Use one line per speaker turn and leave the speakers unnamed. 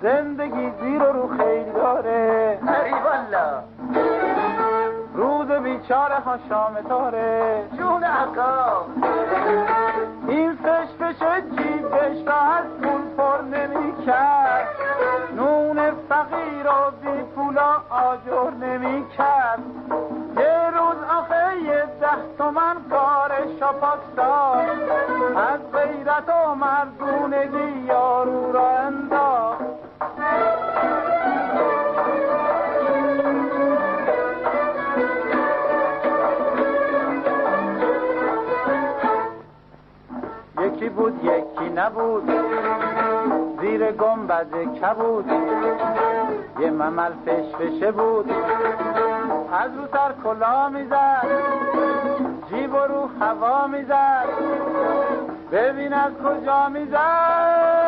زندگی زیر و رو خیلی داره،
ای والا
روز بیچاره ها شام تاره.
جون عقا
این فش جیبش را از پول پر نمی کرد، نون فقیر و بی پولا آجر نمی کرد. یه روز آخه 10 تومن کار شاپاک داشت، از غیرت و مردونگی یارو را انداخت. یکی بود یکی نبود، زیر گنبد کبود یه ممل فشفشه بود، از رو سر کلا میزد، جیب رو هوا میزد، ببین از کجا میزد.